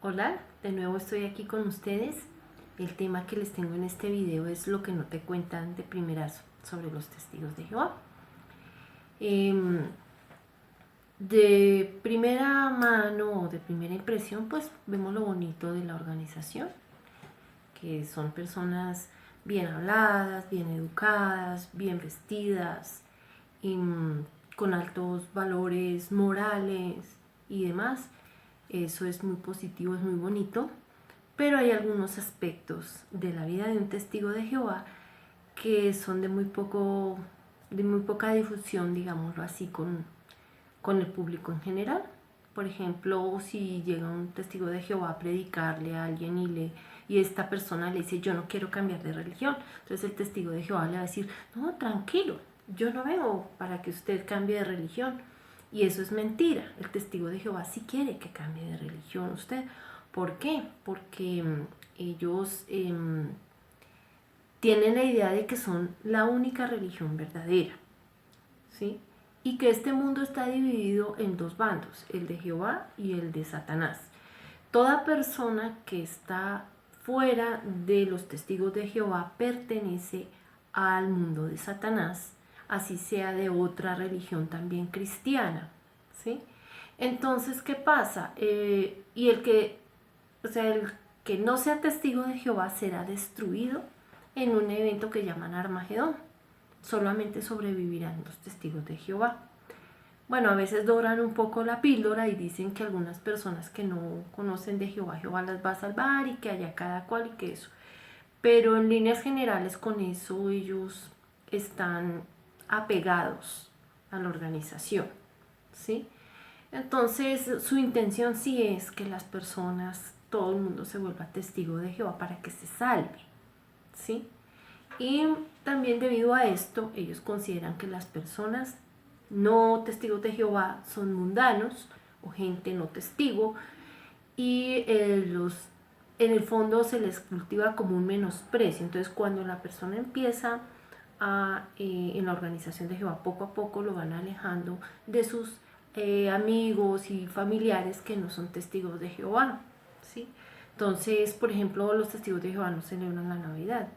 Hola, de nuevo estoy aquí con ustedes. El tema que les tengo en este video es lo que no te cuentan de primerazo sobre los testigos de Jehová. De primera mano o de primera impresión, pues vemos lo bonito de la organización, que son personas bien habladas, bien educadas, bien vestidas, y, con altos valores morales y demás. Eso es muy positivo, es muy bonito. Pero hay algunos aspectos de la vida de un testigo de Jehová que son de muy poca difusión, digámoslo así, con el público en general. Por ejemplo, si llega un testigo de Jehová a predicarle a alguien y esta persona le dice, yo no quiero cambiar de religión, entonces el testigo de Jehová le va a decir, no, tranquilo, yo no vengo para que usted cambie de religión. Y eso es mentira. El testigo de Jehová sí quiere que cambie de religión usted. ¿Por qué? Porque ellos tienen la idea de que son la única religión verdadera, ¿sí? Y que este mundo está dividido en dos bandos, el de Jehová y el de Satanás. Toda persona que está fuera de los testigos de Jehová pertenece al mundo de Satanás, así sea de otra religión también cristiana, ¿sí? Entonces, ¿qué pasa? El que no sea testigo de Jehová será destruido en un evento que llaman Armagedón. Solamente sobrevivirán los testigos de Jehová. Bueno, a veces doran un poco la píldora y dicen que algunas personas que no conocen de Jehová, Jehová las va a salvar y que haya cada cual y que eso. Pero en líneas generales con eso ellos están apegados a la organización, ¿sí? Entonces su intención sí es que las personas, todo el mundo se vuelva testigo de Jehová para que se salve, ¿sí? Y también debido a esto, ellos consideran que las personas no testigos de Jehová son mundanos o gente no testigo y en el fondo se les cultiva como un menosprecio. Entonces cuando la persona empieza en la organización de Jehová, poco a poco lo van alejando de sus amigos y familiares que no son testigos de Jehová, ¿sí? Entonces, por ejemplo, los testigos de Jehová no celebran la Navidad.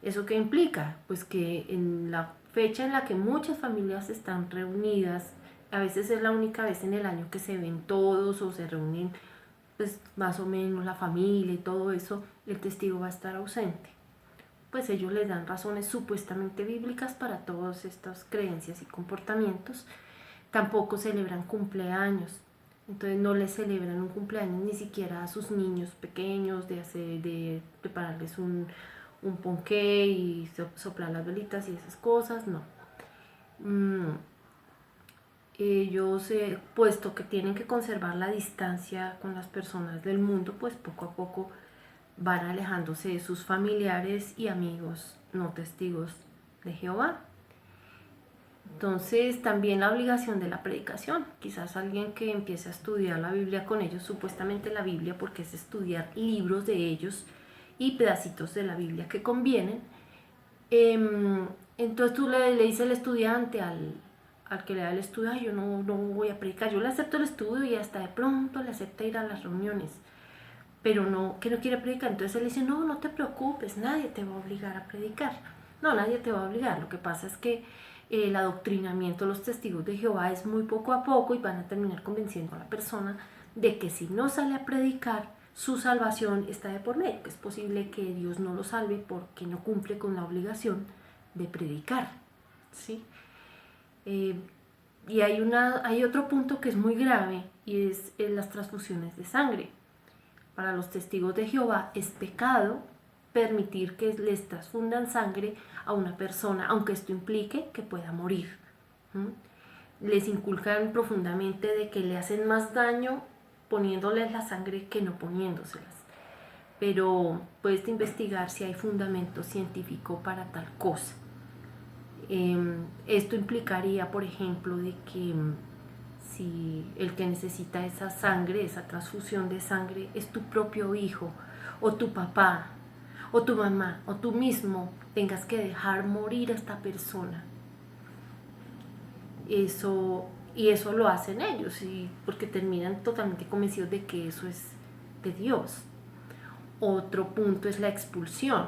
¿Eso qué implica? Pues que en la fecha en la que muchas familias están reunidas, a veces es la única vez en el año que se ven todos o se reúnen pues más o menos la familia y todo eso, el testigo va a estar ausente. Pues ellos les dan razones supuestamente bíblicas para todas estas creencias y comportamientos. Tampoco celebran cumpleaños. Entonces no les celebran un cumpleaños ni siquiera a sus niños pequeños, de prepararles un ponqué y soplar las velitas y esas cosas, no. Ellos, puesto que tienen que conservar la distancia con las personas del mundo, pues poco a poco van alejándose de sus familiares y amigos no testigos de Jehová. Entonces también la obligación de la predicación. Quizás alguien que empiece a estudiar la Biblia con ellos, supuestamente la Biblia porque es estudiar libros de ellos y pedacitos de la Biblia que convienen. Entonces tú le dices al estudiante, al que le da el estudio, ay, yo no voy a predicar, yo le acepto el estudio y hasta de pronto le acepta ir a las reuniones, pero no, que no quiere predicar. Entonces él dice, no te preocupes, nadie te va a obligar a predicar. No, nadie te va a obligar. Lo que pasa es que el adoctrinamiento de los testigos de Jehová es muy poco a poco y van a terminar convenciendo a la persona de que si no sale a predicar, su salvación está de por medio, que es posible que Dios no lo salve porque no cumple con la obligación de predicar, ¿sí? Y hay otro punto que es muy grave y es las transfusiones de sangre. Para los testigos de Jehová es pecado permitir que les transfundan sangre a una persona, aunque esto implique que pueda morir. Les inculcan profundamente de que le hacen más daño poniéndoles la sangre que no poniéndoselas. Pero puedes investigar si hay fundamento científico para tal cosa. Esto implicaría, por ejemplo, de que si el que necesita esa sangre, esa transfusión de sangre, es tu propio hijo, o tu papá, o tu mamá, o tú mismo, tengas que dejar morir a esta persona. Y eso lo hacen ellos, porque terminan totalmente convencidos de que eso es de Dios. Otro punto es la expulsión.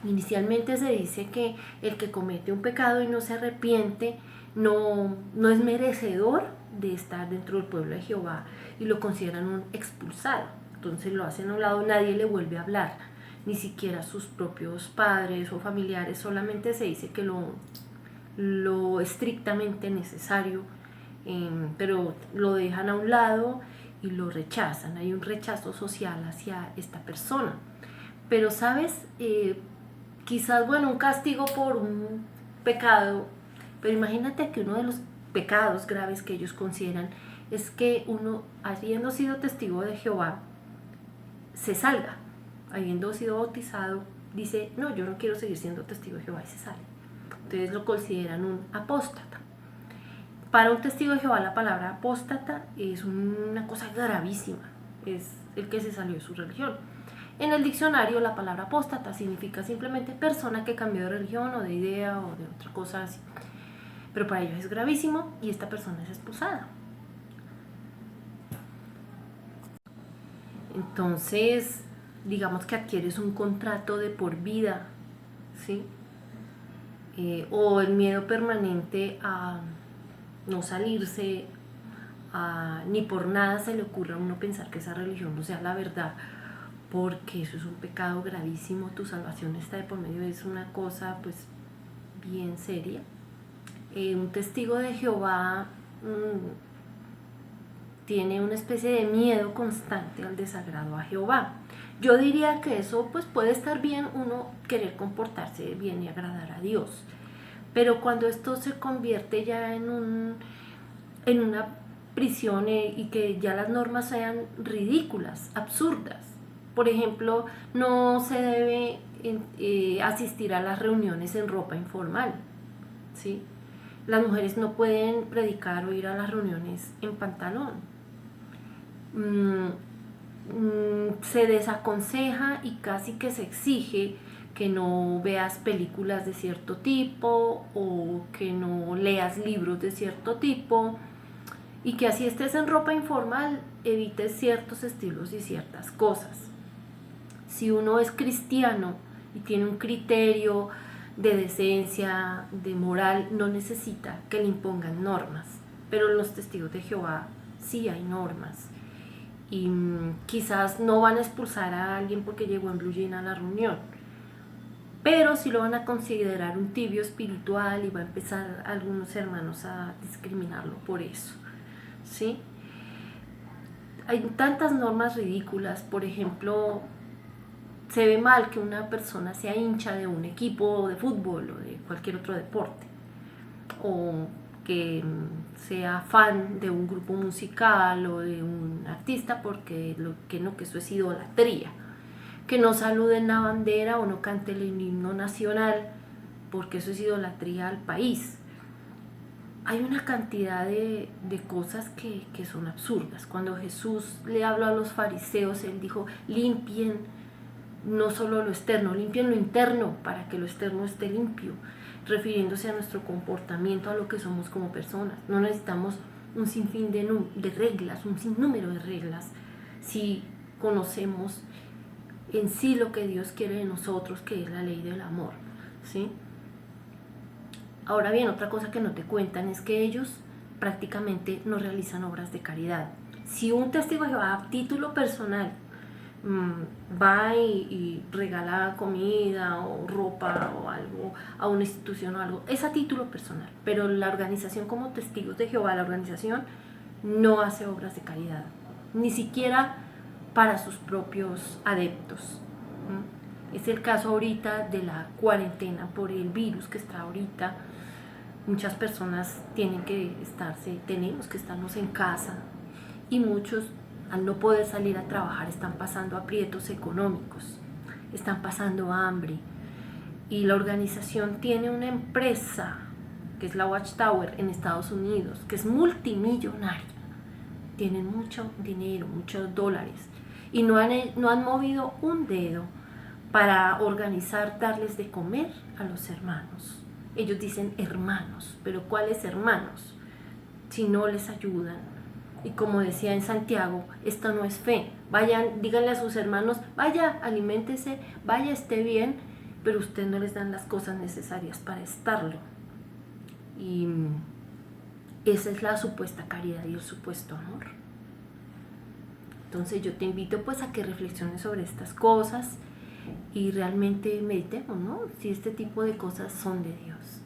Inicialmente se dice que el que comete un pecado y no se arrepiente no es merecedor de estar dentro del pueblo de Jehová y lo consideran un expulsado. Entonces lo hacen a un lado, nadie le vuelve a hablar, ni siquiera sus propios padres o familiares, solamente se dice que lo estrictamente necesario, pero lo dejan a un lado y lo rechazan. Hay un rechazo social hacia esta persona. Pero sabes, quizás, bueno, un castigo por un pecado, pero imagínate que uno de los pecados graves que ellos consideran es que uno, habiendo sido testigo de Jehová, se salga, habiendo sido bautizado, dice, no, yo no quiero seguir siendo testigo de Jehová, y se sale. Entonces lo consideran un apóstata. Para un testigo de Jehová la palabra apóstata es una cosa gravísima, es el que se salió de su religión. En el diccionario la palabra apóstata significa simplemente persona que cambió de religión o de idea o de otra cosa así. Pero para ellos es gravísimo y esta persona es expulsada. Entonces, digamos que adquieres un contrato de por vida, ¿sí? O el miedo permanente a no salirse, ni por nada se le ocurre a uno pensar que esa religión no sea la verdad, porque eso es un pecado gravísimo, tu salvación está de por medio, es una cosa pues bien seria. Un testigo de Jehová tiene una especie de miedo constante al desagrado a Jehová. Yo diría que eso pues puede estar bien, uno querer comportarse bien y agradar a Dios, pero cuando esto se convierte ya en una prisión y que ya las normas sean ridículas, absurdas. Por ejemplo, no se debe asistir a las reuniones en ropa informal, ¿sí? Las mujeres no pueden predicar o ir a las reuniones en pantalón. Se desaconseja y casi que se exige que no veas películas de cierto tipo o que no leas libros de cierto tipo y que así estés en ropa informal evites ciertos estilos y ciertas cosas. Si uno es cristiano y tiene un criterio de decencia, de moral, no necesita que le impongan normas, pero en los testigos de Jehová sí hay normas y quizás no van a expulsar a alguien porque llegó en blue jean a la reunión, pero sí lo van a considerar un tibio espiritual y va a empezar algunos hermanos a discriminarlo por eso, ¿sí? Hay tantas normas ridículas, por ejemplo, se ve mal que una persona sea hincha de un equipo de fútbol o de cualquier otro deporte, o que sea fan de un grupo musical o de un artista, porque que eso es idolatría. Que no saluden la bandera o no cante el himno nacional, porque eso es idolatría al país. Hay una cantidad de cosas que son absurdas. Cuando Jesús le habló a los fariseos, él dijo, limpien no solo lo externo, limpien lo interno para que lo externo esté limpio, refiriéndose a nuestro comportamiento, a lo que somos como personas. No necesitamos un sinfín de reglas, un sinnúmero de reglas, si conocemos en sí lo que Dios quiere de nosotros, que es la ley del amor, ¿sí? Ahora bien, otra cosa que no te cuentan es que ellos prácticamente no realizan obras de caridad. Si un testigo de Jehová a título personal va y regala comida o ropa o algo a una institución o algo, es a título personal, pero la organización como Testigos de Jehová, la organización no hace obras de caridad, ni siquiera para sus propios adeptos. Es el caso ahorita de la cuarentena por el virus que está ahorita. Muchas personas tenemos que estarnos en casa y muchos al no poder salir a trabajar están pasando aprietos económicos, están pasando hambre y la organización tiene una empresa que es la Watchtower en Estados Unidos, que es multimillonaria, tienen mucho dinero, muchos dólares y no han movido un dedo para organizar, darles de comer a los hermanos. Ellos dicen hermanos, pero ¿cuáles hermanos? Si no les ayudan Y como decía en Santiago, esta no es fe. Vayan, díganle a sus hermanos, vaya, aliméntese, vaya, esté bien, pero usted no les dan las cosas necesarias para estarlo. Y esa es la supuesta caridad y el supuesto amor. Entonces yo te invito pues a que reflexiones sobre estas cosas y realmente meditemos, ¿no? Si este tipo de cosas son de Dios.